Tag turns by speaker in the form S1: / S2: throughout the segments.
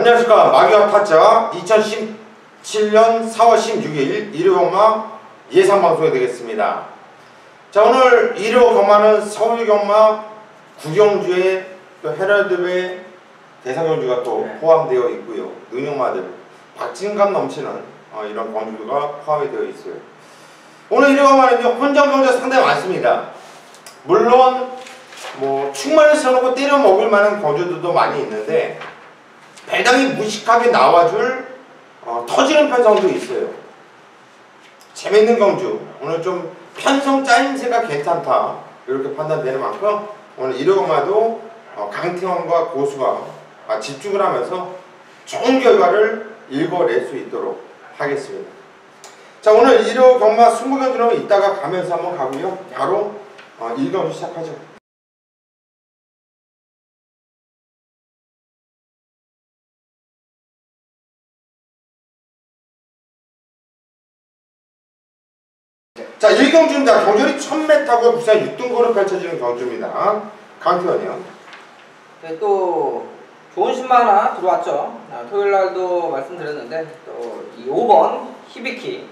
S1: 안녕하십니까. 마기와 타짜 2017년 4월 16일 일요경마 예상방송이 되겠습니다. 자, 오늘 일요경마는 서울경마 구경주에 또 헤럴드배 대상경주가 또 포함되어 있고요. 능력마들 박진감 넘치는 이런 경주가 포함이 되어 있어요. 오늘 일요경마는요 혼전경주가 상당히 많습니다. 물론 뭐 충만을 써놓고 때려 먹을 만한 경주들도 많이 있는데 배당이 무식하게 나와줄 터지는 편성도 있어요. 재밌는 경주, 오늘 좀 편성 짜임새가 괜찮다 이렇게 판단되는 만큼 오늘 일요경마도 강태원과 고수가 집중을 하면서 좋은 결과를 읽어낼 수 있도록 하겠습니다. 자, 오늘 일요경마 20경주는 이따가 가면서 한번 가고요. 바로 1경주 시작하죠. 자, 1경주입니다. 경주는 1000m고 부산 6등고로 펼쳐지는 경주입니다. 강태원이요.
S2: 네, 또 좋은 신마 하나 들어왔죠. 토요일날도 말씀드렸는데 또 이 5번 히비키,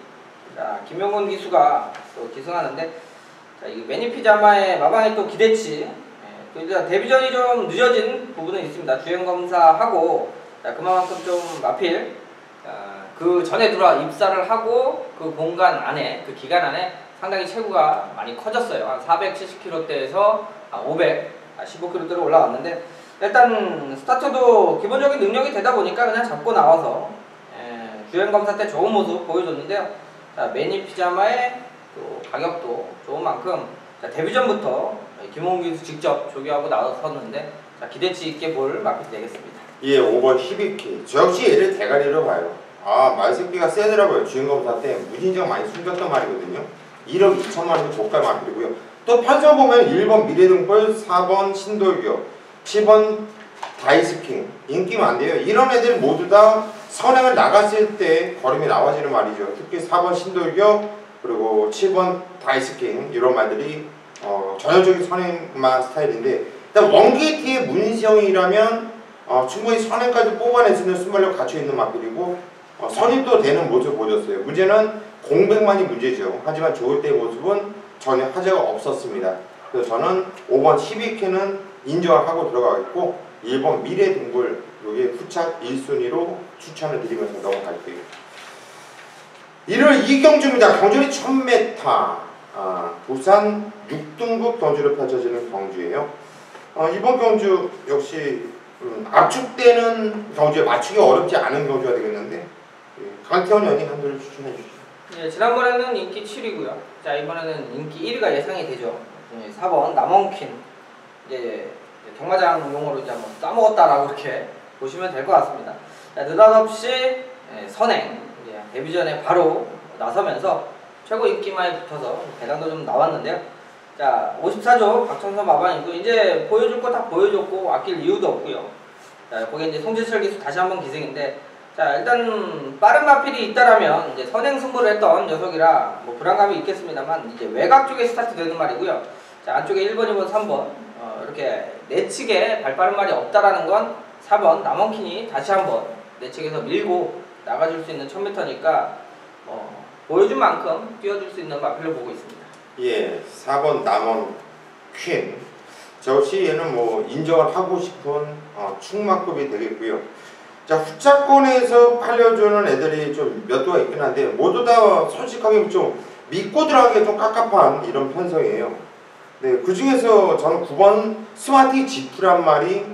S2: 김용곤 기수가 또 기승하는데, 자, 이 매니피자마의 마방의 또 기대치, 또 이제 데뷔전이 좀 늦어진 부분은 있습니다. 주행검사하고 그만큼 좀 마필 그 전에 들어와 입사를 하고 그 공간 안에, 그 기간 안에 상당히 체구가 많이 커졌어요. 한 470kg대에서 515kg대로 올라왔는데, 일단 스타트도 기본적인 능력이 되다 보니까 그냥 잡고 나와서 주행검사 때 좋은 모습 보여줬는데요. 자, 매니피자마의 또 가격도 좋은 만큼 데뷔전부터 김홍규 직접 조교하고 나섰는데, 자, 기대치 있게 볼 마필이 되겠습니다.
S1: 예, 5번 히비키. 저 역시 얘를 대가리로 봐요. 말새끼가 세더라고요. 주행검사 때 무진장 많이 숨겼단 말이거든요. 1억 2천만원도 고가 마필이고요. 또 편성 보면 1번 미래등불, 4번 신돌교, 7번 다이스킹 인기 많대요. 이런 애들 모두 다 선행을 나갔을 때 걸음이 나와지는 말이죠. 특히 4번 신돌교 그리고 7번 다이스킹 이런 말들이 전형적인 선행마 스타일인데, 일단 원게이트의 문시형이라면 충분히 선행까지 뽑아낼 수 있는 순발력 갖춰있는 마필이고 선임도 되는 모습을 보여줬어요. 문제는 공백만이 문제죠. 하지만 좋을 때의 모습은 전혀 하자가 없었습니다. 그래서 저는 5번 12K는 인정을 하고 들어가겠고 1번 미래등불 여기에 후착 1순위로 추천을 드리면서 넘어갈게요. 1월 2경주입니다. 경주는 1000m 부산 6등급 경주로 펼쳐지는 경주예요. 이번 경주 역시 압축되는 경주에 맞추기 어렵지 않은 경주가 되겠는데, 강태원 연이 한 분을 추천해 주시죠.
S2: 네, 지난번에는 인기 7위고요. 자, 이번에는 인기 1위가 예상이 되죠. 4번 남원퀸. 이제 경마장 용어로 이제 한번 까먹었다라고 이렇게 보시면 될 것 같습니다. 자, 느닷없이 선행 이제 데뷔전에 바로 나서면서 최고 인기만에 붙어서 배당도 좀 나왔는데요. 자, 54조 박천선 마방이고 이제 보여줄 거 다 보여줬고 아낄 이유도 없고요. 자, 거기에 이제 송지철 기수 다시 한번 기승인데, 자, 일단 빠른 마필이 있다라면 이제 선행 승부를 했던 녀석이라 뭐 불안감이 있겠습니다만, 이제 외곽 쪽에 스타트 되는 말이고요. 자, 안쪽에 1번, 2번, 3번 이렇게 내측에 발빠른 말이 없다라는 건 4번 남원킨이 다시 한번 내측에서 밀고 나가줄 수 있는 1000m니까 보여준 만큼 뛰어줄 수 있는 마필로 보고 있습니다.
S1: 예, 4번 남원퀸. 저 역시 얘는 뭐 인정을 하고 싶은 충마급이 되겠고요. 자, 후차권에서 팔려주는 애들이 좀 몇 도가 있긴 한데 모두 다 솔직하게 좀 믿고 들어가기 좀 깝깝한 이런 편성이에요. 네, 그 중에서 저는 9번 스마티 지프란 말이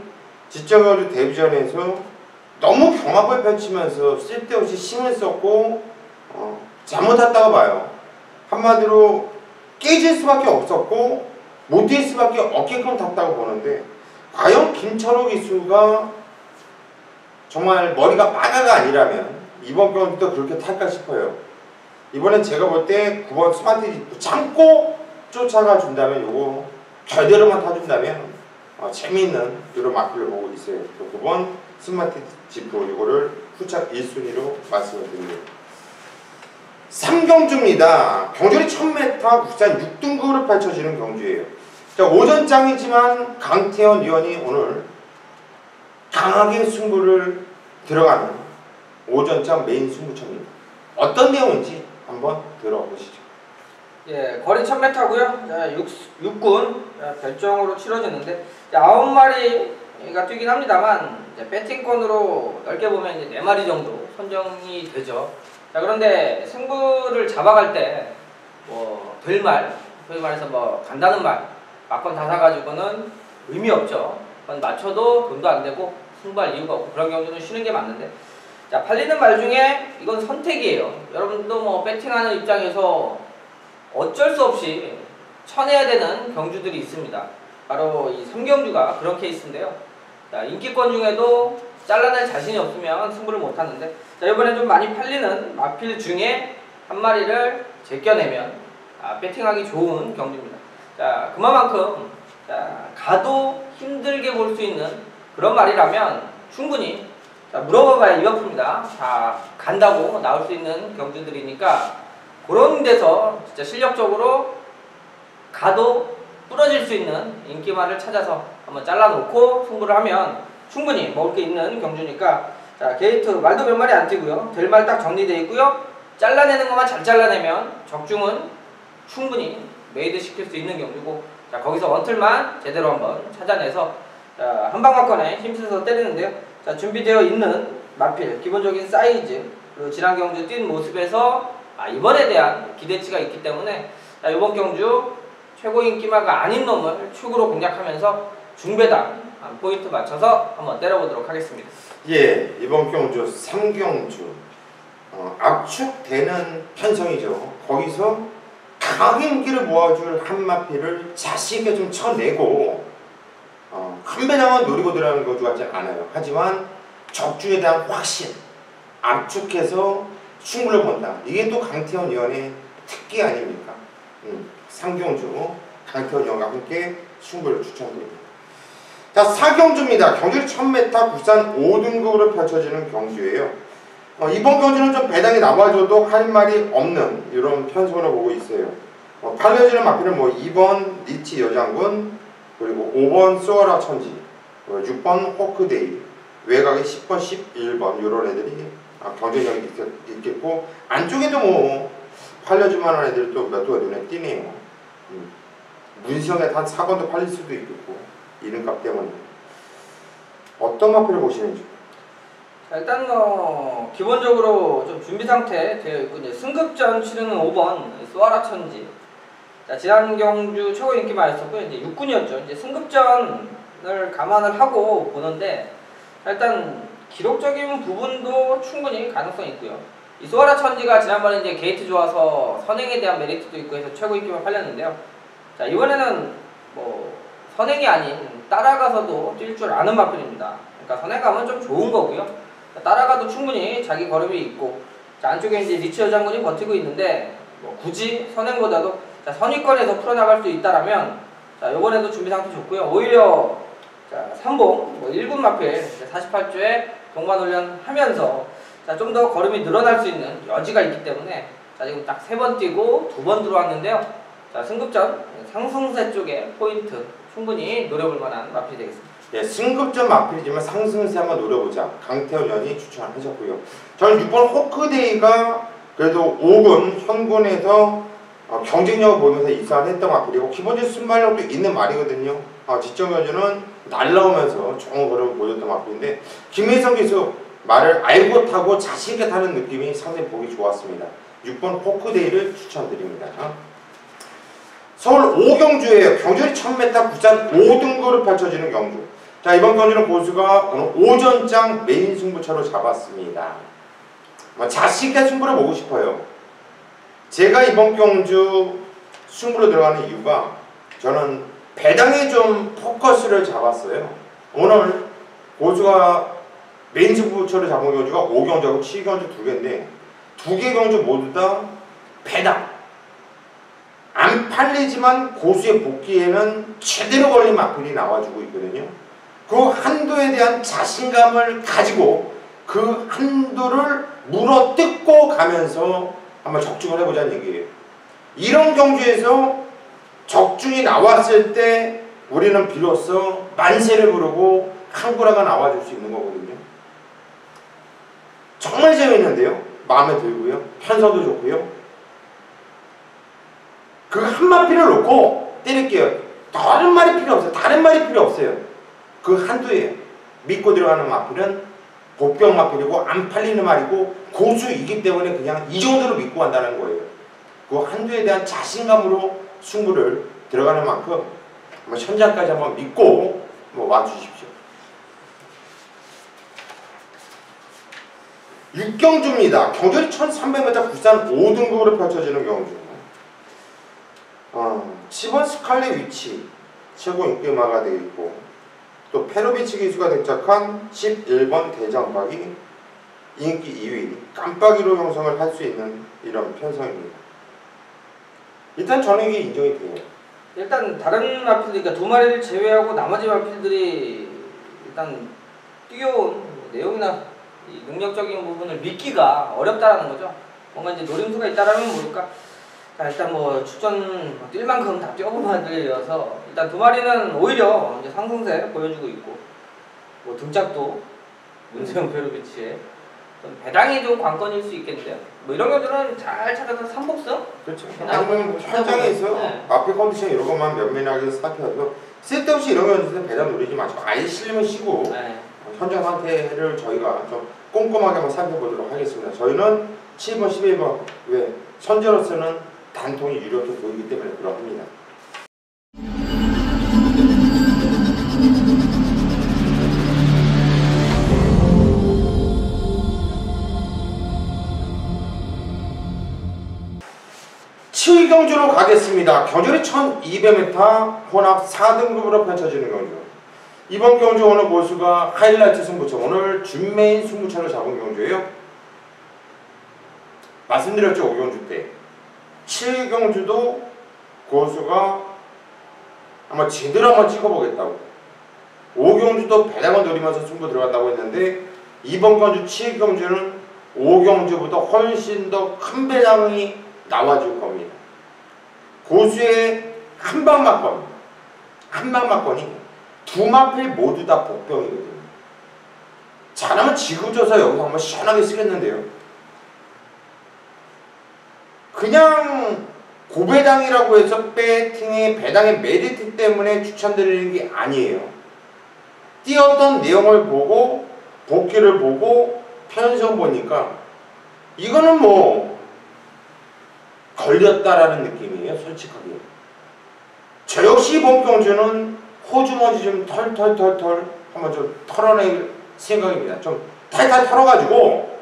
S1: 지적어주 데뷔전에서 너무 경합을 펼치면서 쓸데없이 힘을 썼고 잘못했다고 봐요. 한마디로 깨질 수밖에 없었고 못 뛸 수밖에 없게끔 탔다고 보는데, 과연 김철호 기수가 정말 머리가 빠가가 아니라면 이번 경기도 그렇게 탈까 싶어요. 이번엔 제가 볼 때 9번 스마트 지프 참고 쫓아가 준다면, 요거 절대로만 타준다면 재미있는 이런 마필을 보고 있어요. 9번 스마트 지프 요거를 후착 1순위로 말씀을 드립니다. 3경주입니다. 경주는 1000m 부산 6등급으로 펼쳐지는 경주예요. 자, 오전장이지만 강태원 위원이 오늘 강하게 승부를 들어가는 오전장 메인 승부처입니다. 어떤 내용인지 한번 들어보시죠.
S2: 예, 거리 1000m고요. 6군 별정으로 치러지는데 9마리가 뛰긴 합니다만 배팅권으로 넓게 보면 이제 4마리 정도 선정이 되죠. 자, 그런데 승부를 잡아갈 때 뭐 들말, 소위 말해서 뭐 간다는 말, 막건 다 사가지고는 의미 없죠. 그건 맞춰도 돈도 안 되고 승부할 이유가 없고 그런 경우는 쉬는 게 맞는데, 자, 팔리는 말 중에 이건 선택이에요. 여러분도 뭐 배팅하는 입장에서 어쩔 수 없이 쳐내야 되는 경주들이 있습니다. 바로 이 3경주가 그런 케이스인데요. 자, 인기권 중에도 잘라낼 자신이 없으면 승부를 못하는데, 자, 이번에 좀 많이 팔리는 마필 중에 한 마리를 제껴내면 배팅하기 좋은 경주입니다. 자, 그만큼 가도 힘들게 볼 수 있는 그런 말이라면 충분히, 자, 물어봐봐야 입 아픕니다. 다 간다고 나올 수 있는 경주들이니까 그런 데서 진짜 실력적으로 가도 부러질 수 있는 인기말을 찾아서 한번 잘라놓고 승부를 하면 충분히 먹을 게 있는 경주니까, 자, 게이트 말도 몇 마리 안 뛰고요. 될 말 딱 정리되어 있고요. 잘라내는 것만 잘 잘라내면 적중은 충분히 메이드 시킬 수 있는 경주고, 자, 거기서 원틀만 제대로 한번 찾아내서 한방막건에 힘써서 때리는데요. 자, 준비되어 있는 마필 기본적인 사이즈, 그리고 지난 경주 뛴 모습에서 이번에 대한 기대치가 있기 때문에, 자, 이번 경주 최고 인기마가 아닌 놈을 축으로 공략하면서 중배당 포인트 맞춰서 한번 때려보도록 하겠습니다.
S1: 예, 이번 경주 3경주 압축되는 편성이죠. 거기서 강하게 인기를 모아줄 한 마필을 자신있게 좀 쳐내고 한 배당은 노리고 들어가는 것 같지 않아요. 하지만 적중에 대한 확신, 압축해서 승부를 본다. 이게 또 강태원 위원의 특기 아닙니까? 3경주 강태원 위원과 함께 승부를 추천드립니다. 자, 4경주입니다. 경주 1000m 부산 5등급으로 펼쳐지는 경주예요. 이번 경주는 좀 배당이 나와줘도 할 말이 없는 이런 편성으로 보고 있어요. 팔려지는 마필은 뭐 2번 니치 여장군, 그리고 5번 수어라 천지, 6번 호크데이, 외곽에 10번, 11번 이런 애들이 경쟁력이 있겠고, 안쪽에도 뭐 팔려줄만한 애들이 또 몇 개가 눈에 띄네요. 문성에 한 4번도 팔릴 수도 있겠고, 이름값 때문에. 어떤 마필을 보시는지?
S2: 자, 일단 기본적으로 좀 준비 상태 되어 있고, 이제 승급전 치르는 5번 수아라 천지. 자, 지난 경주 최고 인기마였었고 이제 6군이었죠. 이제 승급전을 감안을 하고 보는데, 일단 기록적인 부분도 충분히 가능성이 있고요. 이 수아라 천지가 지난번에 이제 게이트 좋아서 선행에 대한 메리트도 있고 해서 최고 인기만 팔렸는데요. 자, 이번에는 뭐 선행이 아닌 따라가서도 뛸 줄 아는 마필입니다. 그러니까 선행감은 좀 좋은 거고요. 따라가도 충분히 자기 걸음이 있고, 자, 안쪽에 이제 리치 여장군이 버티고 있는데 뭐 굳이 선행보다도 선위권에서 풀어나갈 수 있다라면, 자, 요번에도 준비 상태 좋고요. 오히려 자, 3봉 뭐 1군 마필 48조에 동반 훈련 하면서 좀 더 걸음이 늘어날 수 있는 여지가 있기 때문에, 자, 지금 딱 3번 뛰고 2번 들어왔는데요. 자, 승급전 상승세 쪽에 포인트 충분히 노려볼 만한 마필이 되겠습니다.
S1: 예, 승급전 마필이지만 상승세 한번 노려보자. 강태원 위원이 추천하셨고요. 저는 6번 호크데이가 그래도 5군 현군에서 경쟁력을 보면서 입상했던 마필이고, 기본적인 순발력도 있는 말이거든요. 지점 견주는 날라오면서 좋은 걸음을 보여줬던 마필인데, 김혜성 기수 말을 알고 타고 자신있게 타는 느낌이 상당히 보기 좋았습니다. 6번 호크데이를 추천드립니다. 서울 5경주예요. 경주는 1000m 부산 5등급으로 펼쳐지는 경주. 자, 이번 경주는 고수가 오늘 오전장 메인 승부처로 잡았습니다. 자신있게 승부를 보고 싶어요. 제가 이번 경주 승부로 들어가는 이유가, 저는 배당에 좀 포커스를 잡았어요. 오늘 고수가 메인 승부처를 잡은 경주가 5경주하고 7경주 2개인데 2개 경주 모두 다 배당. 안 팔리지만 고수의 복귀에는 제대로 걸린 마필이 나와주고 있거든요. 그 한도에 대한 자신감을 가지고 그 한도를 물어뜯고 가면서 한번 적중을 해보자는 얘기예요. 이런 경주에서 적중이 나왔을 때 우리는 비로소 만세를 부르고 한구라가 나와줄 수 있는 거거든요. 정말 재밌는데요. 마음에 들고요. 편성도 좋고요. 그 한 마피를 놓고 때릴게요. 다른 말이 필요 없어요. 다른 말이 필요 없어요. 그 한두예요. 믿고 들어가는 마필은 복병 마필이고 안 팔리는 말이고 고수이기 때문에 그냥 이 정도로 믿고 한다는 거예요. 그 한두에 대한 자신감으로 승부를 들어가는 만큼 현장까지 한번 믿고 와주십시오. 육경주입니다. 경주는 1300m 국산 5등급으로 펼쳐지는 경주. 10번 스칼렛 위치 최고 인기마가 되어 있고, 또 페로비치 기수가 등장한 11번 대장박이 인기 2위 깜빡이로 형성을 할 수 있는 이런 편성입니다. 일단 저는 이게 인정이 돼요.
S2: 일단 다른 마필들, 그러니까 두 마리를 제외하고 나머지 마필들이 일단 뛰어온 내용이나 이 능력적인 부분을 믿기가 어렵다라는 거죠. 뭔가 이제 노림수가 있다라면 모를까. 자, 일단 출전 뛸 만큼 다 뛰어본 마리여서 일단 두 마리는 오히려 이제 상승세 보여주고 있고, 등짝도 문세영 페로비치의 배당이 좀 관건일 수 있겠는데요. 이런 것들은 잘 찾아서 3복승?
S1: 그렇죠. 아니면 현장에서
S2: 네.
S1: 앞에 컨디션 이런 것만 면밀하게 살펴서 쓸데없이 이런 것들은 배당 노리지 마시고 아예 실리면 쉬고
S2: 네.
S1: 현장 상태를 저희가 좀 꼼꼼하게 한번 살펴보도록 하겠습니다. 저희는 7번, 11번 왜 선제로서는 단통이 유력해 보이기 때문에 그러합니다. 경주로 가겠습니다. 경주는 1200m 혼합 4등급으로 펼쳐지는 경주. 이번 경주 오늘 고수가 하이라이트 승부처, 오늘 준메인 승부처를 잡은 경주예요. 말씀드렸죠, 5경주 때. 7경주도 고수가 아마 제대로 한번 찍어보겠다고, 5경주도 배당을 노리면서 승부 들어간다고 했는데, 이번 경주 7경주는 5경주보다 훨씬 더 큰 배당이 나와줄 겁니다. 고수의 한방 막건이 두 마필 모두 다 복병이거든요. 잘하면 지구조사 여기서 한번 시원하게 쓰겠는데요. 그냥 고배당이라고 해서 배팅의 배당의 메리트 때문에 추천드리는 게 아니에요. 뛰었던 내용을 보고 복귀를 보고 편성 보니까 이거는 걸렸다라는 느낌이에요. 솔직하게. 저 역시 이번 경주는 호주머니 좀 털 한번 좀 털어낼 생각입니다. 좀 탈탈 털어가지고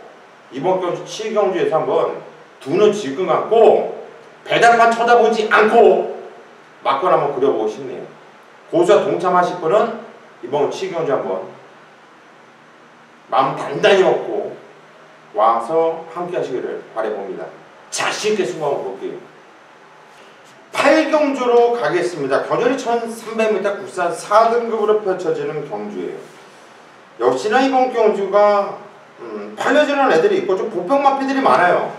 S1: 이번 경주 7경주에서 한번 두 눈 질끈 감고 배당만 쳐다보지 않고 막건 한번 그려보고 싶네요. 고수와 동참하실 분은 이번 7경주 한번 마음 단단히 먹고 와서 함께 하시기를 바라봅니다. 자신있게 승부 한번 볼게요. 8경주로 가겠습니다. 경주는 1300m 국산 4등급으로 펼쳐지는 경주예요. 역시나 이번 경주가 팔려지는 애들이 있고 좀 보평마피들이 많아요.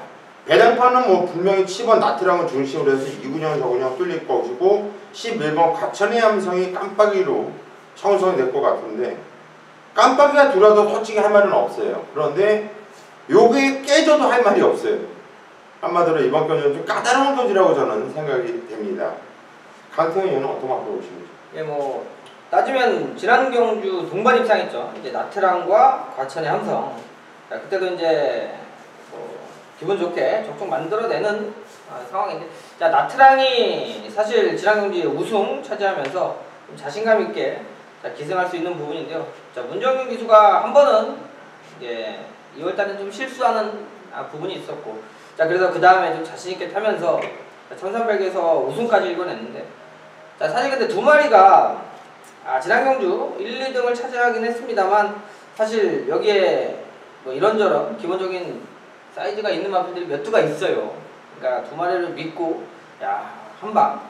S1: 배당판은 분명히 10번 나트랑을 중심으로 해서 2군형 저군형 뚫릴 것이고 11번 가천의 함성이 깜빡이로 형성이 될 것 같은데, 깜빡이가 들어도 솔직히 할 말은 없어요. 그런데 요게 깨져도 할 말이 없어요. 한마디로 이번 경주는 좀 까다로운 경주라고 저는 생각이 됩니다. 강태현 의원은 어떤 맛으로 보십니까?
S2: 예, 따지면 지난 경주 동반 입상했죠. 이제 나트랑과 과천의 함성. 자, 그때도 이제 기분 좋게 족족 만들어내는 상황인데, 자, 나트랑이 사실 지난 경주에 우승 차지하면서 좀 자신감 있게 기승할 수 있는 부분인데요. 자, 문정윤 기수가 한 번은 이제 2월달에 좀 실수하는 부분이 있었고, 자, 그래서 그 다음에 좀 자신있게 타면서 1300에서 우승까지 이뤄냈는데, 자, 사실 근데 두 마리가 지난 경주 1, 2등을 차지하긴 했습니다만, 사실 여기에 이런저런 기본적인 사이즈가 있는 마필들이 몇 두가 있어요. 그러니까 두 마리를 믿고 한방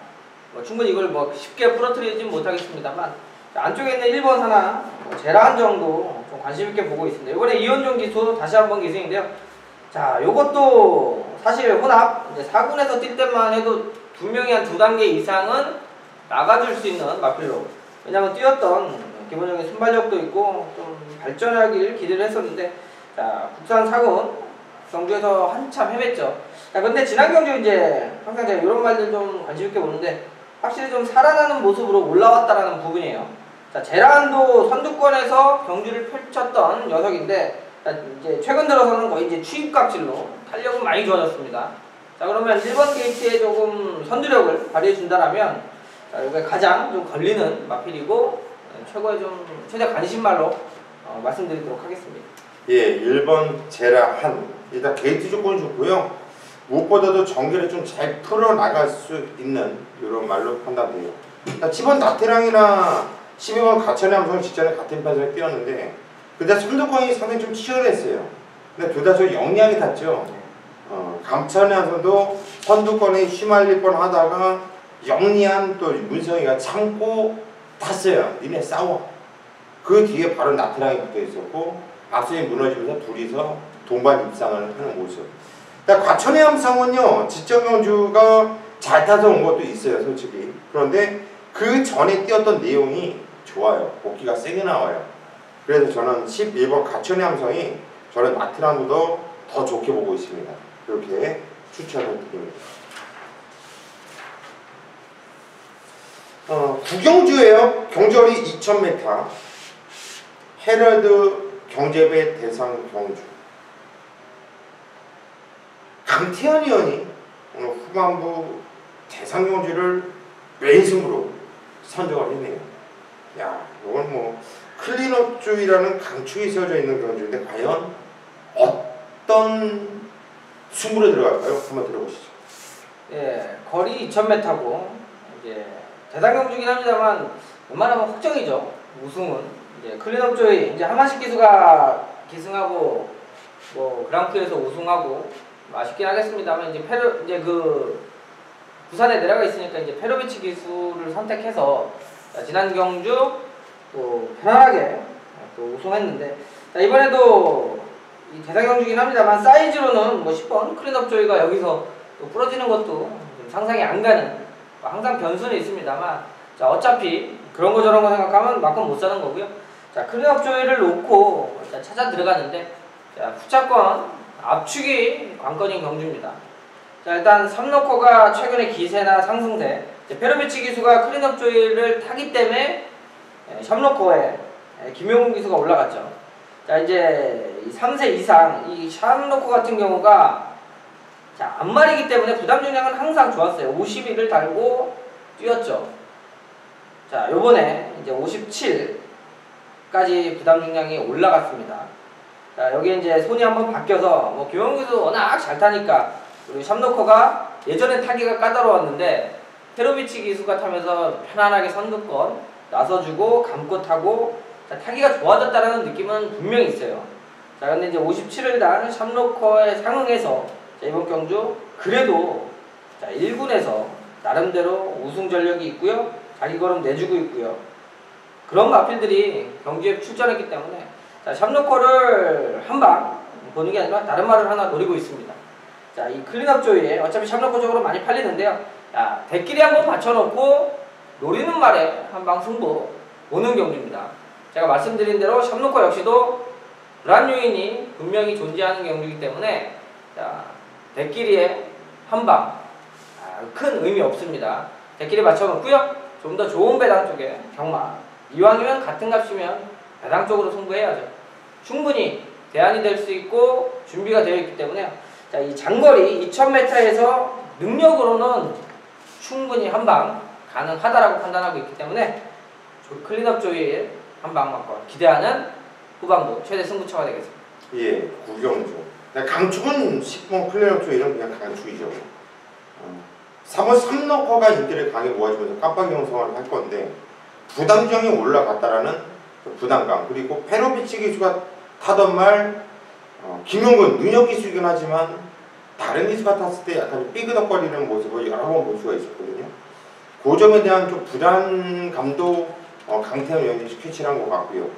S2: 충분히 이걸 쉽게 부러뜨리진 못하겠습니다만, 안쪽에 있는 1번 하나 제라한 정도 좀 관심있게 보고 있습니다. 이번에 이현종 기수 다시 한번 기승인데요. 자, 요것도 사실 혼합 이제 4군에서 뛸 때만 해도 분명히 한 2단계 이상은 나가줄 수 있는 마필로, 왜냐면 뛰었던 기본적인 순발력도 있고 좀 발전하기를 기대를 했었는데, 자, 국산 사군 경주에서 한참 헤맸죠. 자, 근데 지난 경주 이제 항상 제가 이런 말들 좀 관심 있게 보는데 확실히 좀 살아나는 모습으로 올라왔다라는 부분이에요. 자, 제라한도 선두권에서 경주를 펼쳤던 녀석인데 자, 이제 최근 들어서는 거의 이제 취입각질로 탄력은 많이 좋아졌습니다. 자, 그러면 1번 게이트에 조금 선두력을 발휘해 준다라면 자, 이게 가장 좀 걸리는 마필이고 최고의 좀 최대 관심말로 말씀드리도록 하겠습니다.
S1: 예, 1번 제라한 일단 게이트 조건이 좋고요. 무엇보다도 전개를 좀 잘 풀어나갈 수 있는 이런 말로 판단돼요. 10번 나태랑이나 12번 가천의 함성 직전에 같은 편에서 뛰었는데 근데 선두권이 상당히 좀 치열했어요. 근데 둘 다 좀 영리하게 탔죠. 감천의 함성도 선두권에 휘말릴 뻔 하다가 영리한 또 문성이가 참고 탔어요. 니네 싸워. 그 뒤에 바로 나태랑이 붙어 있었고 앞선이 무너지면서 둘이서 동반 입상을 하는 모습. 과천의 함성은요 지적 경주가 잘 타서 온 것도 있어요 솔직히. 그런데 그 전에 뛰었던 내용이 좋아요. 복귀가 세게 나와요. 그래서 저는 11번 가천의 함성이 저는 나트랑보다 더 좋게 보고 있습니다. 이렇게 추천을 드립니다. 구경주예요. 경주거리 2000m. 헤럴드 경제배 대상 경주. 강태현 의원이 오늘 후반부 대상 경주를 왼승으로 선정을 했네요. 야, 이건 뭐 클린업주의라는 강축이 세워져 있는 경주인데 과연 어떤 승부로 들어갈까요? 한번 들어보시죠.
S2: 예, 거리 2000m고 이제 대상 경주긴 합니다만 웬만하면 확정이죠. 우승은 이제 클린업주의 이제 하만식 기수가 기승하고 뭐 그랑프리에서 우승하고 아쉽긴 하겠습니다만 이제 그 부산에 내려가 있으니까 이제 페로비치 기수를 선택해서 지난 경주 또 편안하게 또 우승했는데 자, 이번에도 이 대상 경주긴 합니다만 사이즈로는 뭐 10번 클린업조이가 여기서 또 부러지는 것도 좀 상상이 안 가는 항상 변수는 있습니다만 자, 어차피 그런 거 저런 거 생각하면 막건 못 사는 거고요. 자, 클린업조이를 놓고 일단 찾아 들어가는데 자, 후차권 압축이 관건인 경주입니다. 자, 일단 삼로코가 최근에 기세나 상승세 페로비치 기수가 클린업조이를 타기 때문에 샴로코에 김용훈 기수가 올라갔죠. 자, 이제 3세 이상 이 샴로코 같은 경우가 자, 앞말이기 때문에 부담 중량은 항상 좋았어요. 51을 달고 뛰었죠. 자, 요번에 이제 57까지 부담 중량이 올라갔습니다. 자, 여기 이제 손이 한번 바뀌어서 뭐 김용훈 기수 워낙 잘 타니까 그리고 샴로코가 예전에 타기가 까다로웠는데 페로비치 기수가 타면서 편안하게 선두권 나서주고 감고 타고 자, 타기가 좋아졌다는 느낌은 분명히 있어요. 자, 근데 이제 57을 단 샴로코에 상응해서 자, 이번 경주 그래도 자, 1군에서 나름대로 우승 전력이 있고요. 자기 걸음 내주고 있고요. 그런 마필들이 경주에 출전했기 때문에 자, 샴로코를 한방 보는 게 아니라 다른 말을 하나 노리고 있습니다. 자, 이 클린업조이에 어차피 샴로코 쪽으로 많이 팔리는데요. 자, 대끼리 한번 받쳐놓고 노리는 말에 한방 승부 보는 경주입니다. 제가 말씀드린 대로 샴로코 역시도 불안 요인이 분명히 존재하는 경주이기 때문에 자, 대끼리에 한방 큰 의미 없습니다. 대끼리 맞춰놓고요. 좀 더 좋은 배당 쪽에 경마 이왕이면 같은 값이면 배당 쪽으로 승부해야죠. 충분히 대안이 될 수 있고 준비가 되어 있기 때문에 자, 이 장거리 2000m에서 능력으로는 충분히 한방 가능하다라고 판단하고 있기 때문에 클린업 조이의 한방 맞고 기대하는 후반부 최대 승부처가 되겠습니다.
S1: 예, 구경주. 강축은 10번 클린업 조이는 그냥 강축이죠. 3번 삼로커가 인기를 강하게 모아주면서 깜빡이 형성을 할 건데 부담점이 올라갔다라는 부담감 그리고 페로비치 기수가 타던 말 김용근 능력 기수이긴 하지만 다른 기수가 탔을 때 약간 삐그덕거리는 모습을 여러 번 볼 수가 있었거든요. 그 점에 대한 좀 부담감도 강태현 의원이 캐치한 것 같고요.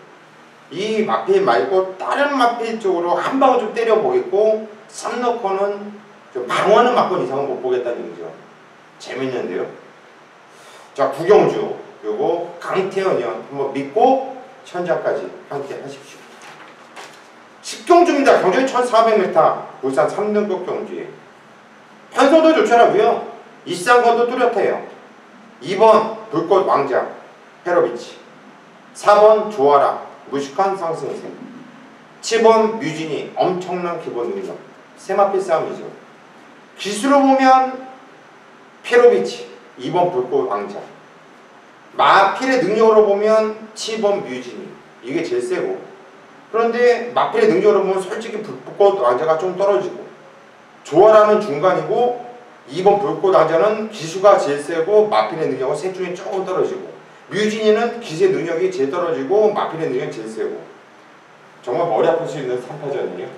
S1: 이 마필 말고 다른 마필 쪽으로 한 방을 좀 때려보겠고 삼로커는 좀 방어하는 막건 이상은 못 보겠다는 얘기죠. 재밌는데요. 자, 구경주 그리고 강태현 의원 한번 믿고 현장까지 함께 하십시오. 10경주입니다. 경주이 1400m. 부산 3등급 경주에. 편성도 좋더라고요. 이상권도 뚜렷해요. 2번 불꽃 왕자 페로비치, 4번 조아라 무식한 상승세, 7번 뮤진이 엄청난 기본 능력. 세마필 싸움이죠. 기수로 보면 페로비치, 2번 불꽃 왕자. 마필의 능력으로 보면 7번 뮤진이, 이게 제일 세고, 그런데 마필의 능력으로 보면 솔직히 불꽃 왕자가 좀 떨어지고, 조아라는 중간이고, 2번 불꽃 왕자는 기수가 제일 세고 마필의 능력은 셋 중에 조금 떨어지고, 뮤진이는 기세 능력이 제일 떨어지고 마필의 능력이 제일 세고. 정말 머리 아플 수 있는 3파전이에요.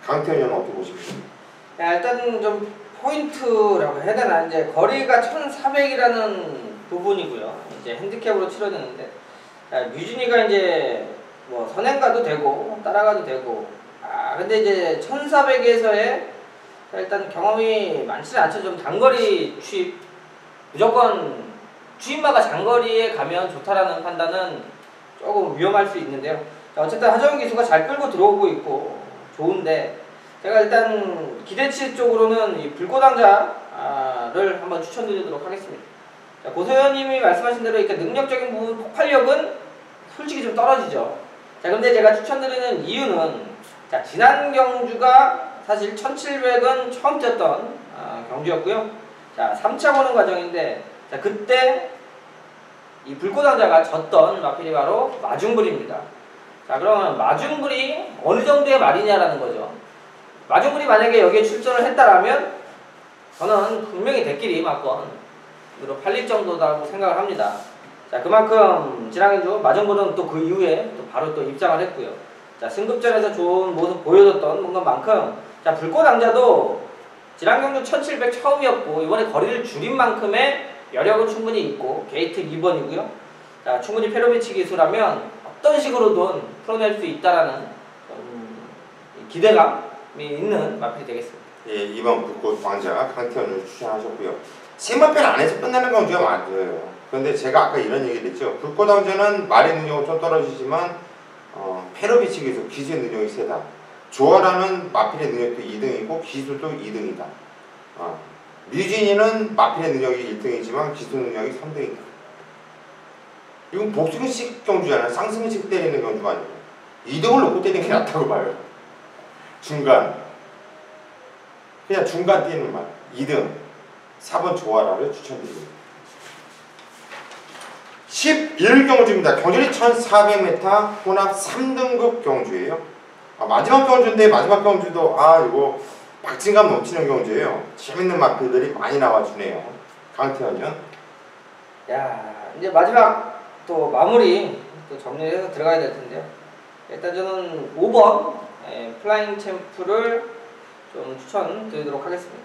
S1: 강태현 의원은 어떻게 보십니까?
S2: 일단 좀 포인트라고 해야 되나, 이제 거리가 1400이라는 부분이고요. 이제 핸디캡으로 치러지는데, 뮤진이가 이제 뭐 선행 가도 되고 따라가도 되고, 근데 이제 1400에서의 일단 경험이 많지는 않죠. 좀 단거리 취입, 무조건 취입마가 장거리에 가면 좋다라는 판단은 조금 위험할 수 있는데요. 어쨌든 하정우 기수가 잘 끌고 들어오고 있고 좋은데, 제가 일단 기대치 쪽으로는 이 불꽃왕자를 한번 추천드리도록 하겠습니다. 고소연님이 말씀하신 대로 이렇게 능력적인 부분, 폭발력은 솔직히 좀 떨어지죠. 근데 제가 추천드리는 이유는, 지난 경주가 사실 1700은 처음 뛰었던 경주였고요. 3차 보는 과정인데, 그때 이 불꽃왕자가 졌던 마필이 바로 마중불입니다. 그러면 마중불이 어느 정도의 말이냐라는 거죠. 마중불이 만약에 여기에 출전을 했다라면 저는 분명히 대끼리 막건으로 팔릴 정도라고 생각을 합니다. 그만큼 지난주 마중불은 또 그 이후에 또 바로 또 입장을 했고요. 승급전에서 좋은 모습 보여줬던 것만큼, 불꽃왕자도 지난 경주 1700 처음이었고 이번에 거리를 줄인 만큼의 여력은 충분히 있고 게이트 2번이고요. 충분히 페로비치 기수라면 어떤 식으로든 풀어낼 수 있다라는 기대감이 있는 마필이 되겠습니다.
S1: 예, 2번 불꽃 왕자 강태현을 추천하셨고요. 세마필 안에서 끝나는 경주가 많아요. 그런데 제가 아까 이런 얘기를 했죠. 불꽃 왕자는 말의 능력은 좀 떨어지지만 페로비치 기수, 기수의 능력이 세다. 조아라는 마필의 능력도 2등이고 기수도 2등이다. 뮤진이는 마필의 능력이 1등이지만 기수 능력이 3등이다. 이건 복승식 경주잖아요. 쌍승식 때리는 경주가 아니고 2등을 놓고 때리는 게 낫다고 봐요. 중간, 그냥 중간 뛰는 말. 2등 4번 조아라를 추천드립니다. 11경주입니다. 경주는 1400m 혼합 3등급 경주예요. 마지막 경주인데, 마지막 경주도 이거 박진감 넘치는 경주예요. 재밌는 마필들이 많이 나와주네요. 강태현이요.
S2: 이제 마지막 또 마무리 또 정리해서 들어가야 될 텐데요. 일단 저는 5번 플라잉 챔프를 좀 추천드리도록 하겠습니다.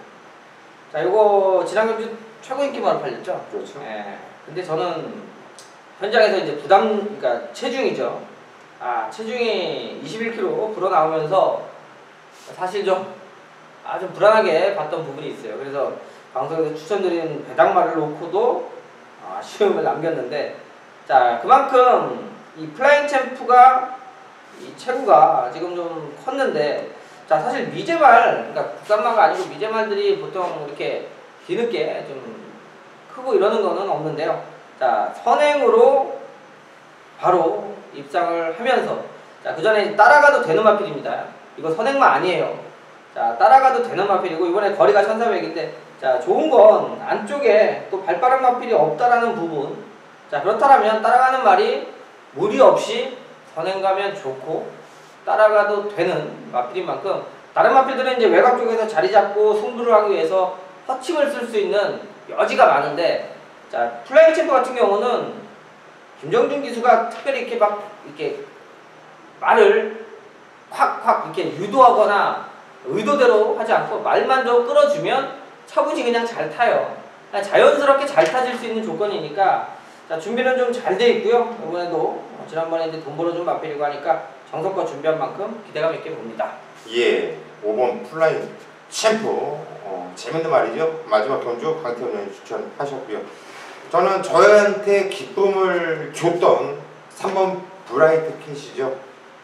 S2: 이거 지난 경주 최고 인기만으로 팔렸죠.
S1: 그렇죠.
S2: 근데 저는 현장에서 이제 그러니까 체중이죠. 체중이 21kg 불어 나오면서 사실 좀 불안하게 봤던 부분이 있어요. 그래서 방송에서 추천드린 배당말을 놓고도 아쉬움을 남겼는데, 그만큼 이 플라잉 챔프가 이 체구가 지금 좀 컸는데, 사실 미제말, 그러니까 국산마가 아니고 미제말들이 보통 이렇게 뒤늦게 좀 크고 이러는 거는 없는데요. 선행으로 바로 입상을 하면서, 그 전에 따라가도 되는 마필입니다. 이거 선행만 아니에요. 따라가도 되는 마필이고 이번에 거리가 1400인데, 좋은 건 안쪽에 또 발빠른 마필이 없다라는 부분. 그렇다면 따라가는 말이 무리 없이 선행 가면 좋고 따라가도 되는 마필인 만큼, 다른 마필들은 이제 외곽 쪽에서 자리 잡고 승부를 하기 위해서 허칭을 쓸 수 있는 여지가 많은데, 플라잉 챔프 같은 경우는 김정준 기수가 특별히 이렇게 말을 확 이렇게 유도하거나 의도대로 하지 않고 말만 좀 끌어주면 차분히 그냥 잘 타요. 자연스럽게 잘 타질 수 있는 조건이니까, 준비는 좀 잘 돼 있고요. 이번에도 지난번에 이제 돈 벌어준 마필이고 하니까 정성껏 준비한 만큼 기대감 있게 봅니다.
S1: 5번 플라잉 챔프, 재밌는 말이죠. 마지막 경주 강태현 의원이 추천하셨고요. 저는 저한테 기쁨을 줬던 3번 브라이트 캣이죠.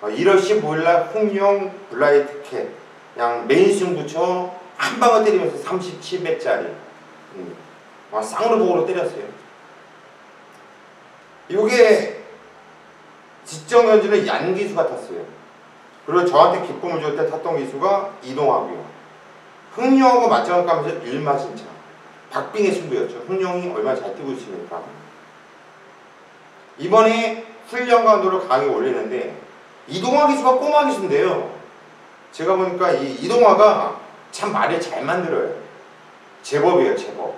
S1: 1월 15일날 흥룡 블라이트 캣 그냥 메인 승부처 한 방을 때리면서 37배짜리 쌍으로 복으로 때렸어요. 이게 지정 견주는 얀 기수가 탔어요. 그리고 저한테 기쁨을 줄 때 탔던 기수가 이동하고요. 흥룡하고 맞짱을 까면서 일마신차 박빙의 승부였죠. 흥룡이 얼마나 잘 뛰고 있으니까. 이번에 훈련 강도를 강하게 올리는데 이동화 기수가 꼬마 기수인데요. 제가 보니까 이 이동화가 참 말을 잘 만들어요. 제법이에요, 제법.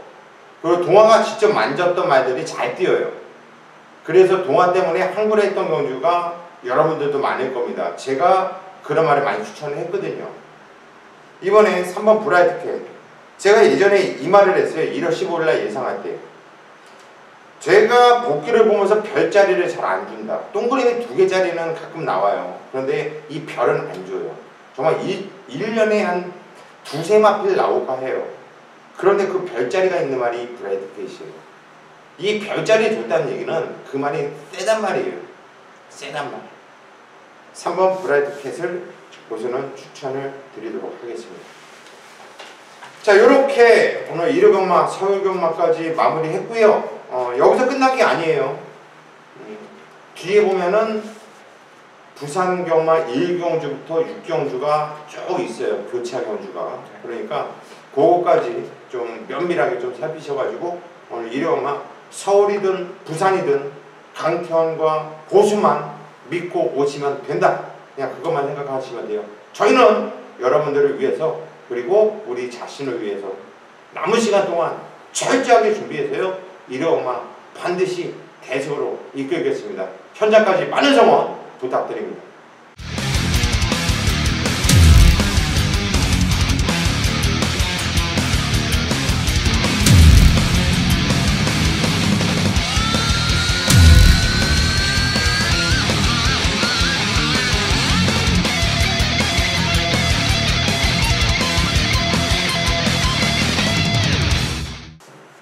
S1: 그리고 동화가 직접 만졌던 말들이 잘 뛰어요. 그래서 동화 때문에 항굴했던 경주가 여러분들도 많을 겁니다. 제가 그런 말을 많이 추천을 했거든요. 이번에 3번 브라이트 캣. 제가 예전에 이 말을 했어요. 1월 15일날 예상할 때. 제가 복귀를 보면서 별자리를 잘 안 준다. 동그라미 2개짜리는 가끔 나와요. 그런데 이 별은 안 줘요. 정말 1년에 한 2-3마필 나올까 해요. 그런데 그 별자리가 있는 말이 브라이트 캣이에요. 이 별자리 줬다는 얘기는 그 말이 세단 말이에요. 세단 말. 3번 브라이트 캣을 우선은 추천을 드리도록 하겠습니다. 자, 이렇게 오늘 일요경마, 서울경마까지 마무리했고요. 여기서 끝난 게 아니에요. 뒤에 보면은 부산경마 1경주부터 6경주가 쭉 있어요. 교차 경주가. 그러니까 그거까지 좀 면밀하게 좀 살피셔가지고 오늘 일요경마 서울이든 부산이든 강태환과 고수만 믿고 오시면 된다. 그냥 그것만 생각하시면 돼요. 저희는 여러분들을 위해서 그리고 우리 자신을 위해서 남은 시간 동안 철저하게 준비해서요. 일요경마 반드시 대승으로 이끌겠습니다. 현장까지 많은 성원 부탁드립니다.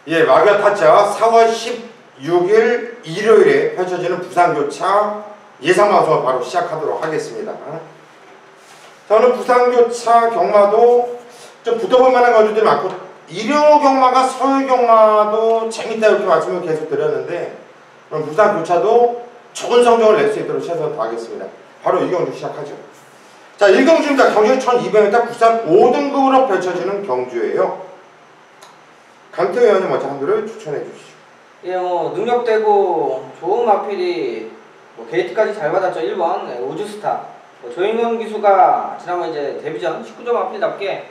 S1: 예, 마귀와 타짜 4월 16일 일요일에 펼쳐지는 부산교차 예상방송을 바로 시작하도록 하겠습니다. 저는 부산교차 경마도 좀 붙어볼 만한 경주들이 많고 일요경마가 서울경마도 재밌다 이렇게 말씀을 계속 드렸는데 그럼 부산교차도 좋은 성적을 낼 수 있도록 최선을 다하겠습니다. 바로 이 경주 시작하죠. 자, 1경주입니다. 경주는 1200m 부산 5등급으로 펼쳐지는 경주예요. 강태 의원님 먼저 한 분을 추천해 주시죠.
S2: 예, 능력되고 좋은 마필이 게이트까지 잘 받았죠. 1번 우주스타. 조인건 기수가 지난번 이제 데뷔전 19점 마필답게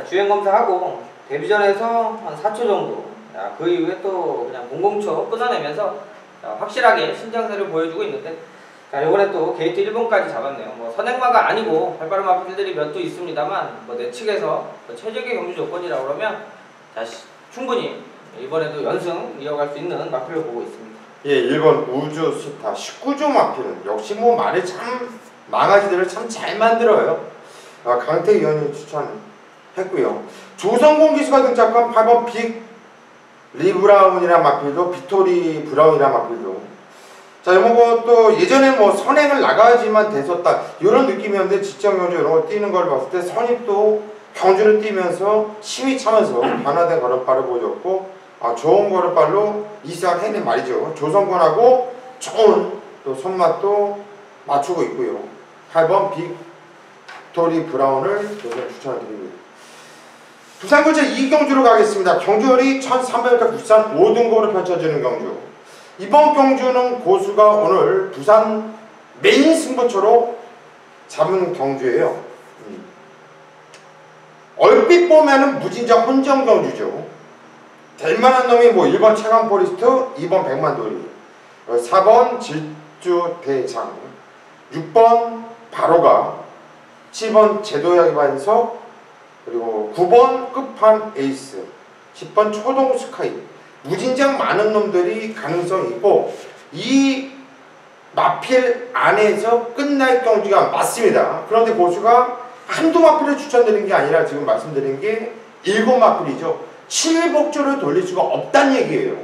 S2: 주행 검사하고 데뷔전에서 한 4초 정도. 그 이후에 또 그냥 00초 끊어내면서 확실하게 신장세를 보여주고 있는데 이번에 또 게이트 1번까지 잡았네요. 선행마가 아니고 발빠른 마필들이 몇 도 있습니다만 내 측에서 최적의 경주 조건이라고 그러면 충분히 이번에도 연승 이어갈 수 있는 마필을 보고 있습니다.
S1: 예, 1번 우주스타 19조 마필은 역시 말을 참 망아지들을 참 잘 만들어요. 강태 의원님 추천했고요. 조성공 기수가 등장한 8번 빅 리브라운이라는 마필도 빅토리 브라운이라는 마필도 자, 이것도 예전에 선행을 나가야지만 됐었다 이런 느낌이었는데 직접 경주 이런 거 뛰는 걸 봤을 때 선입도 경주를 뛰면서 심히 차면서 변화된 걸음발을 보여줬고 좋은 걸음발로 이상 해낸 말이죠. 조성권하고 좋은 또 손맛도 맞추고 있고요. 8번 빅토리 브라운을 추천을 드립니다. 부산교차 2경주로 가겠습니다. 경주열이 1300m 부산 5등급으로 펼쳐지는 경주. 이번 경주는 고수가 오늘 부산 메인 승부처로 잡은 경주예요. 얼핏 보면은 무진장 혼정 경주죠. 될 만한 놈이 1번 최강 포리스트, 2번 백만돌이, 4번 질주 대장, 6번 바로가, 7번 제도약의 반석, 그리고 9번 끝판 에이스, 10번 초동 스카이. 무진장 많은 놈들이 가능성이 있고 이 마필 안에서 끝날 경주가 맞습니다. 그런데 고수가 한두 마필을 추천드린 게 아니라 지금 말씀드린 게 7마필이죠. 7복조를 돌릴 수가 없다는 얘기예요.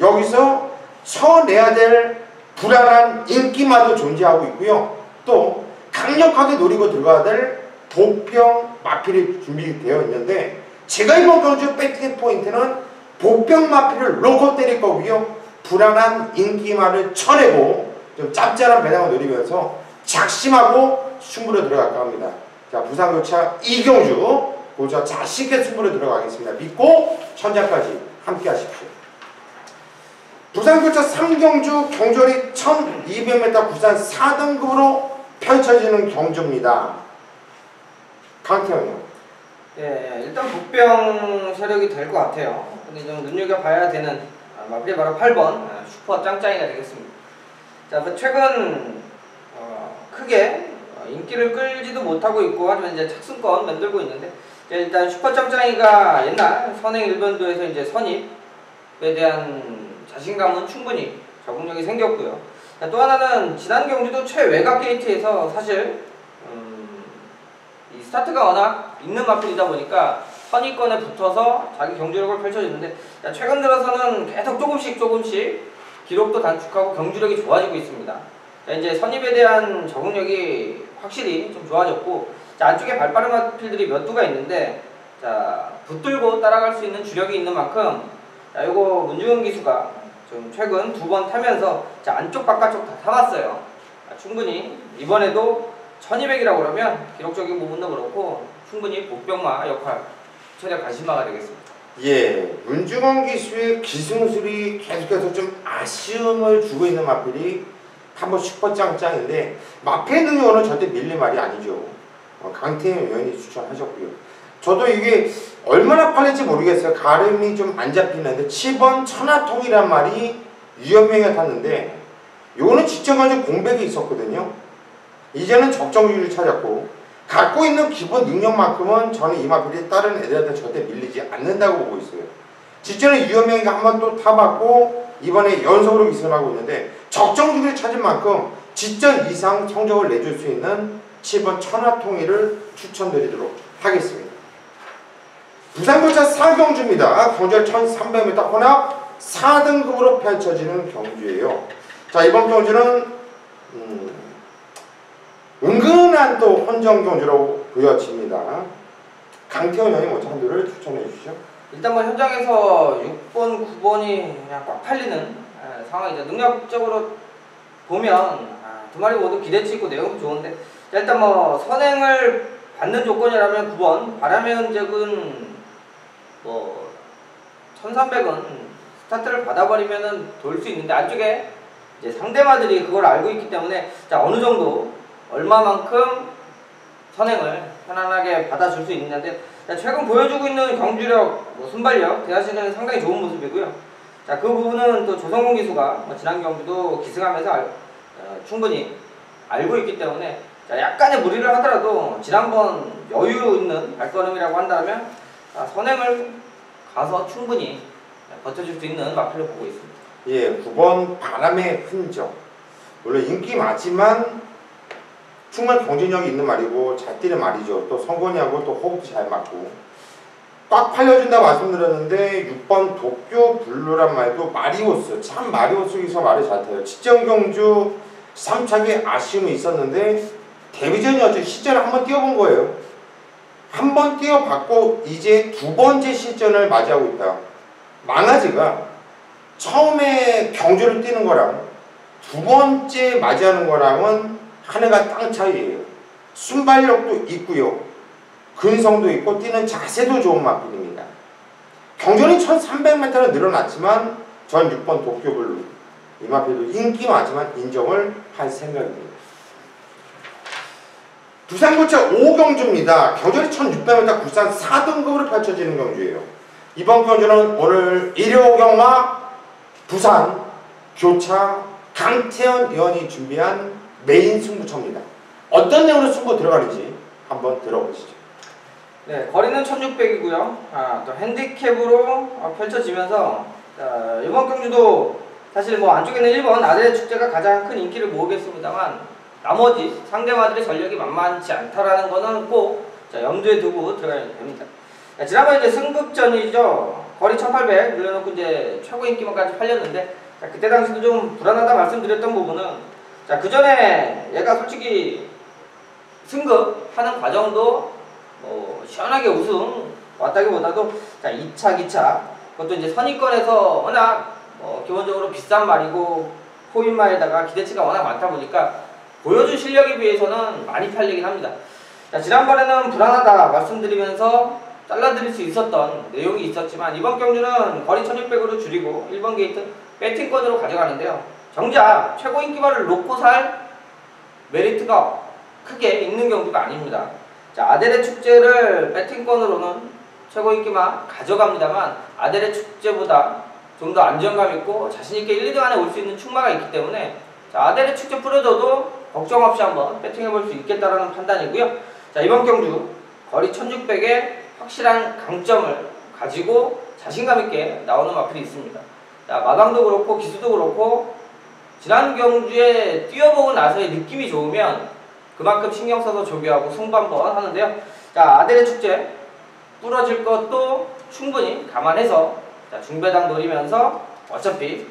S1: 여기서 쳐내야 될 불안한 인기마도 존재하고 있고요. 또 강력하게 노리고 들어가야 될 보병 마필이 준비되어 있는데 제가 이번 경주 배팅 포인트는 보병 마필을 놓고 때릴 거고요. 불안한 인기만을 쳐내고 좀 짭짤한 배당을 노리면서 작심하고 승부로 들어갈까 합니다. 자, 부산교차 이경주 고저 자신있게 승부로 들어가겠습니다. 믿고 천장까지 함께 하십시오. 부산교차 3경주 경주거리 1200m 부산 4등급으로 펼쳐지는 경주입니다. 강태현이요.
S2: 예, 일단 복병 세력이 될 것 같아요. 근데 좀 눈여겨봐야 되는 마필이 바로 8번 슈퍼 짱짱이가 되겠습니다. 자, 최근 크게 인기를 끌지도 못하고 있고 하지만 이제 착승권 만들고 있는데 일단 슈퍼 짱짱이가 옛날 선행 일본도에서 이제 선입에 대한 자신감은 충분히 적응력이 생겼고요. 자, 또 하나는 지난 경주도 최외곽 게이트에서 사실 이 스타트가 워낙 있는 마필이다 보니까 선입권에 붙어서 자기 경주력을 펼쳐주는데 최근 들어서는 계속 조금씩 기록도 단축하고 경주력이 좋아지고 있습니다. 자, 이제 선입에 대한 적응력이 확실히 좀 좋아졌고 자, 안쪽에 발빠른 마필들이 몇 두가 있는데 자, 붙들고 따라갈 수 있는 주력이 있는 만큼 자, 요거 문중은 기수가 좀 최근 2번 타면서 자, 안쪽 바깥쪽 다 타봤어요. 자, 충분히 이번에도 1200이라고 그러면 기록적인 부분도 그렇고 충분히 복병마 역할 최대 관심마가 되겠습니다.
S1: 예, 문중원 기수의 기승술이 계속해서 좀 아쉬움을 주고 있는 마필이 한번 슈퍼 짱짱인데 마필 능력은 절대 밀릴 말이 아니죠. 강태현 의원이 추천하셨고요. 저도 이게 얼마나 팔릴지 모르겠어요. 가름이 좀 안 잡히는데 7번 천하통이란 말이 유연명에 탔는데 요거는 직전까지 공백이 있었거든요. 이제는 적정률을 찾았고 갖고 있는 기본 능력만큼은 저는 이 마필이 다른 애들한테 절대 밀리지 않는다고 보고 있어요. 직전에 유연명이가 한번 또 타봤고 이번에 연속으로 기승하고 있는데 적정률을 찾은 만큼 직전 이상 성적을 내줄 수 있는 7번 천하통일을 추천드리도록 하겠습니다. 부산교차 4경주입니다. 경주를 1300m 혼합 4등급으로 펼쳐지는 경주예요. 자, 이번 경주는 은근한 또 헌정 경주라고 보여집니다. 강태현 형이 먼저 한두를 추천해 주시죠.
S2: 일단 뭐 현장에서 6번, 9번이 그냥 꽉 팔리는 상황이죠. 능력적으로 보면 두 마리 모두 기대치 있고 내용도 좋은데 일단 뭐 선행을 받는 조건이라면 9번 바람의 흔적은 뭐 1300은 스타트를 받아버리면은 돌 수 있는데 안쪽에 이제 상대마들이 그걸 알고 있기 때문에 자, 어느 정도 얼마만큼 선행을 편안하게 받아줄 수 있는데 자, 최근 보여주고 있는 경주력, 뭐 순발력, 대하시는 상당히 좋은 모습이고요. 자, 그 부분은 또 조성훈 기수가 뭐 지난 경주도 기승하면서 충분히 알고 있기 때문에 자, 약간의 무리를 하더라도 지난번 여유 있는 발걸음이라고 한다면 자, 선행을 가서 충분히 버텨줄 수 있는 마필로 보고 있습니다.
S1: 예, 9번 바람의 흔적. 물론 인기 많지만 정말 경쟁력이 있는 말이고 잘 뛰는 말이죠. 또 성건이하고 또 호흡도 잘 맞고 꽉 팔려준다고 말씀드렸는데 6번 도쿄 블루란 말도 마리오스, 참 마리오스에서 말을 잘 타요. 직전 경주 3차기 아쉬움이 있었는데 데뷔전이었죠. 시전을 한번 뛰어본 거예요. 한번 뛰어봤고 이제 두 번째 시전을 맞이하고 있다. 망아지가 처음에 경주를 뛰는 거랑 두 번째 맞이하는 거랑은 하늘과 땅 차이예요. 순발력도 있고요. 근성도 있고 뛰는 자세도 좋은 마필입니다. 경주는 1300m는 늘어났지만 전 6번 도쿄블루 이 마필도 인기 많지만 인정을 할 생각입니다. 부산교차 5경주입니다. 경주는 1600m 부산 4등급으로 펼쳐지는 경주예요. 이번 경주는 오늘 일요경마 부산 교차 강태현 의원이 준비한 메인 승부처입니다. 어떤 내용으로 승부 들어가는지 한번 들어보시죠.
S2: 네, 거리는 1600이고요. 또 핸디캡으로 펼쳐지면서 이번 경주도 사실 뭐 안쪽에는 1번 아델 축제가 가장 큰 인기를 모으겠습니다만 나머지 상대마들의 전력이 만만치 않다라는 거는 꼭 염두에 두고 들어가야 됩니다. 지난번에 이제 승급전이죠. 거리 1800 늘려놓고 이제 최고 인기만까지 팔렸는데 그때 당시도 좀 불안하다 말씀드렸던 부분은 자, 그 전에 얘가 솔직히 승급하는 과정도 뭐 시원하게 우승 왔다기보다도 자 2차, 기차 그것도 이제 선입권에서 워낙 기본적으로 비싼 말이고 호인 말에다가 기대치가 워낙 많다 보니까 보여준 실력에 비해서는 많이 팔리긴 합니다. 자, 지난번에는 불안하다 말씀드리면서 잘라드릴 수 있었던 내용이 있었지만 이번 경주는 거리 1600으로 줄이고 1번 게이트 배팅권으로 가져가는데요. 정작 최고 인기말을 놓고 살 메리트가 크게 있는 경주가 아닙니다. 자, 아델의 축제를 배팅권으로는 최고 인기만 가져갑니다만 아델의 축제보다 좀 더 안정감 있고 자신있게 1, 2등 안에 올 수 있는 축마가 있기 때문에 자, 아델의 축제 뿌려줘도 걱정 없이 한번 배팅해볼 수 있겠다라는 판단이고요. 자, 이번 경주 거리 1600에 확실한 강점을 가지고 자신감 있게 나오는 마필이 있습니다. 자, 마감도 그렇고 기수도 그렇고 지난 경주에 뛰어보고 나서의 느낌이 좋으면 그만큼 신경 써서 조교하고 승부 한번 하는데요. 자, 아델의 축제 부러질 것도 충분히 감안해서 자, 중배당 노리면서 어차피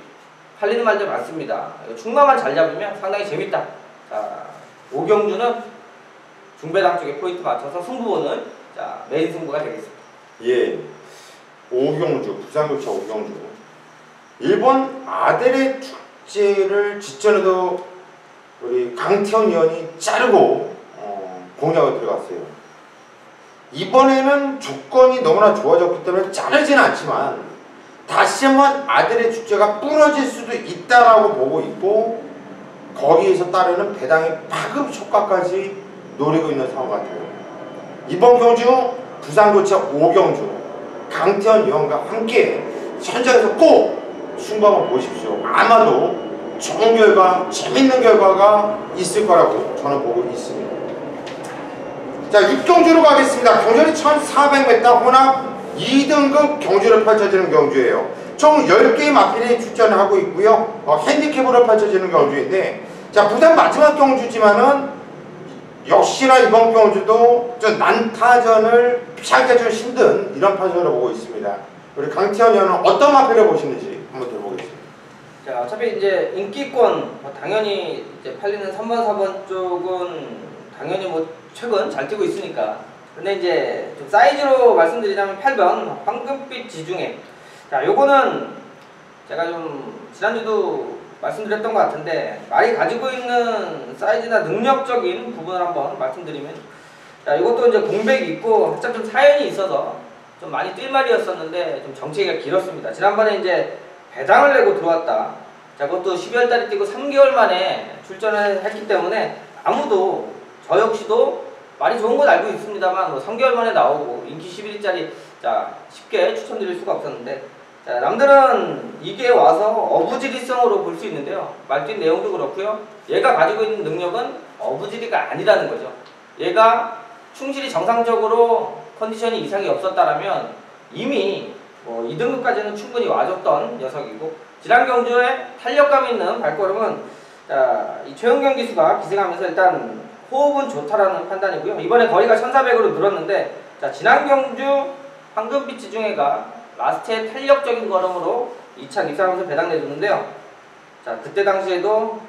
S2: 팔리는 말들 많습니다. 충마만 잘 잡으면 상당히 재밌다. 자, 오경주는 중배당 쪽에 포인트 맞춰서 승부 보는 자, 메인 승부가 되겠습니다.
S1: 예, 오경주, 부산교차 오경주. 일본 아델의 축제를 직전에도 우리 강태현 의원이 자르고 공약을 들어갔어요. 이번에는 조건이 너무나 좋아졌기 때문에 자르지는 않지만 다시 한번 아델의 축제가 부러질 수도 있다라고 보고 있고 거기에서 따르는 배당의 파급 효과까지 노리고 있는 상황 같아요. 이번 경주 부산교차 오경주 강태현 의원과 함께 현장에서 꼭 승부 한번 보십시오. 아마도 좋은 결과, 재밌는 결과가 있을 거라고 저는 보고 있습니다. 자, 6경주로 가겠습니다. 경주는 1400m 혼합 2등급 경주를 펼쳐지는 경주예요. 총 10개의 마필이 출전을 하고 있고요. 핸디캡으로 펼쳐지는 경주인데 자, 부산 마지막 경주지만은 역시나 이번 경주도 좀 난타전을 피하기가 좀 힘든 이런 판정으로 보고 있습니다. 우리 강태현 의원은 어떤 마필을 보시는지 한번 들어보겠습니다.
S2: 자, 어차피 이제 인기권 당연히 이제 팔리는 3번, 4번 쪽은 당연히 최근 잘 뛰고 있으니까. 근데 이제 좀 사이즈로 말씀드리자면 8번 황금빛 지중해. 자, 요거는 제가 좀 지난주도 말씀드렸던 것 같은데 말이 가지고 있는 사이즈나 능력적인 부분을 한번 말씀드리면 자, 이것도 이제 공백이 있고 살짝 좀 사연이 있어서 좀 많이 뛸 말이었었는데 좀 정체기가 길었습니다. 지난번에 이제 배당을 내고 들어왔다. 자, 그것도 12월 달에 뛰고 3개월 만에 출전을 했기 때문에 아무도 저 역시도 말이 좋은 건 알고 있습니다만 3개월 만에 나오고 인기 11위짜리 자, 쉽게 추천드릴 수가 없었는데 자, 남들은 이게 와서 어부지리성으로 볼 수 있는데요. 말뛴 내용도 그렇고요. 얘가 가지고 있는 능력은 어부지리가 아니라는 거죠. 얘가 충실히 정상적으로 컨디션이 이상이 없었다라면 이미 2등급까지는 충분히 와줬던 녀석이고 지난 경주에 탄력감 있는 발걸음은 자, 이 최은경 기수가 기승하면서 일단 호흡은 좋다라는 판단이고요. 이번에 거리가 1400으로 늘었는데 자, 지난 경주 황금빛 지중해가 라스트의 탄력적인 걸음으로 2차 입상하면서 배당 내줬는데요. 자, 그때 당시에도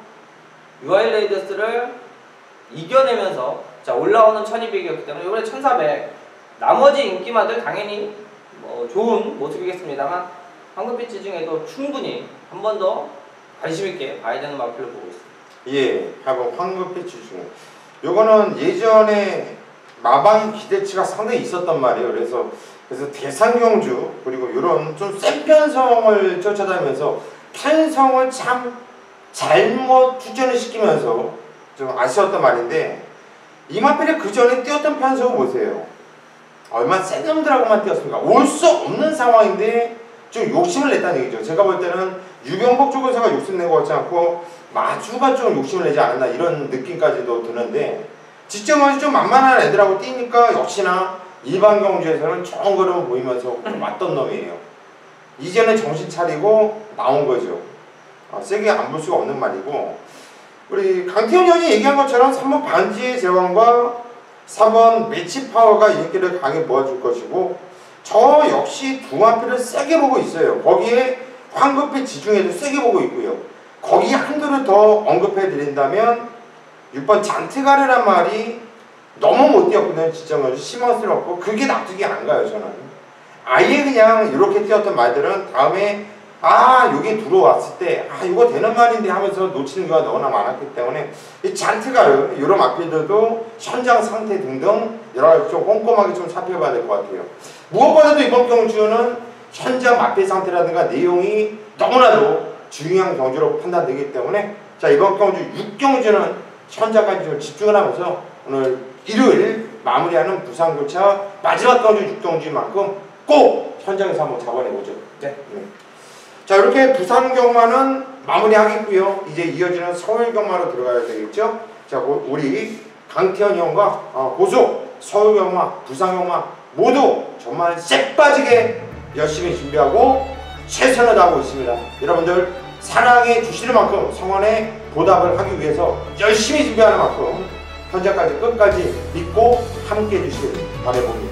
S2: UIL 레이더스를 이겨내면서 자, 올라오는 1200이었기 때문에 이번에 1400 나머지 인기마들 당연히 좋은 모습이겠습니다만 황금빛 지중해도 충분히 한 번 더 관심있게 봐야 되는 마필로 보고 있습니다.
S1: 예, 하고 황금빛 지중해. 요거는 예전에 마방 기대치가 상당히 있었단 말이에요. 그래서 대상경주 그리고 이런 좀 센 편성을 쫓아다니면서 편성을 참 잘못 추천을 시키면서 좀 아쉬웠단 말인데 이 마필이 그 전에 뛰었던 편성을 보세요. 얼마나 센 놈들하고만 뛰었습니까? 올 수 없는 상황인데 좀 욕심을 냈다는 얘기죠. 제가 볼 때는 유경복 쪽에서가 욕심 낸 것 같지 않고 마주가 좀 욕심을 내지 않았나 이런 느낌까지도 드는데 직전까지 좀 만만한 애들하고 뛰니까 역시나 일반 경주에서는 좋은 걸음을 보이면서 왔던 놈이에요. 이제는 정신 차리고 나온 거죠. 세게 안 볼 수가 없는 말이고 우리 강태현 형이 얘기한 것처럼 3번 반지의 제왕과 4번 매치 파워가 인기를 강하게 모아줄 것이고 저 역시 두 마필을 세게 보고 있어요. 거기에 황금빛 지중해도 세게 보고 있고요. 거기 한두를 더 언급해 드린다면 6번 잔트가르란 말이 너무 못 뛰었거든요. 진짜 실망스럽고 그게 납득이 안 가요. 저는 아예 그냥 이렇게 뛰었던 말들은 다음에 여기 들어왔을 때 이거 되는 말인데 하면서 놓치는 경우가 너무나 많았기 때문에 이 잔트가르 이런 마필들도 현장 상태 등등 여러 가지 좀 꼼꼼하게 좀 살펴봐야 될 것 같아요. 무엇보다도 이번 경주는 현장 마필 상태라든가 내용이 너무나도 중요한 경주로 판단되기 때문에 자, 이번 경주 6경주는 현장까지 좀 집중을 하면서 오늘 일요일 마무리하는 부산교차 마지막 경주 6경주만큼 꼭 현장에서 한번 잡아내보죠. 네. 자, 이렇게 부산 경마는 마무리하겠고요. 이제 이어지는 서울 경마로 들어가야 되겠죠. 자, 우리 강태현 형과 고수 서울 경마, 부산 경마 모두 정말 쎄빠지게 열심히 준비하고 최선을 다하고 있습니다. 여러분들 사랑해 주시는 만큼 성원에 보답을 하기 위해서 열심히 준비하는 만큼 현장까지 끝까지 믿고 함께 해주시길 바라봅니다.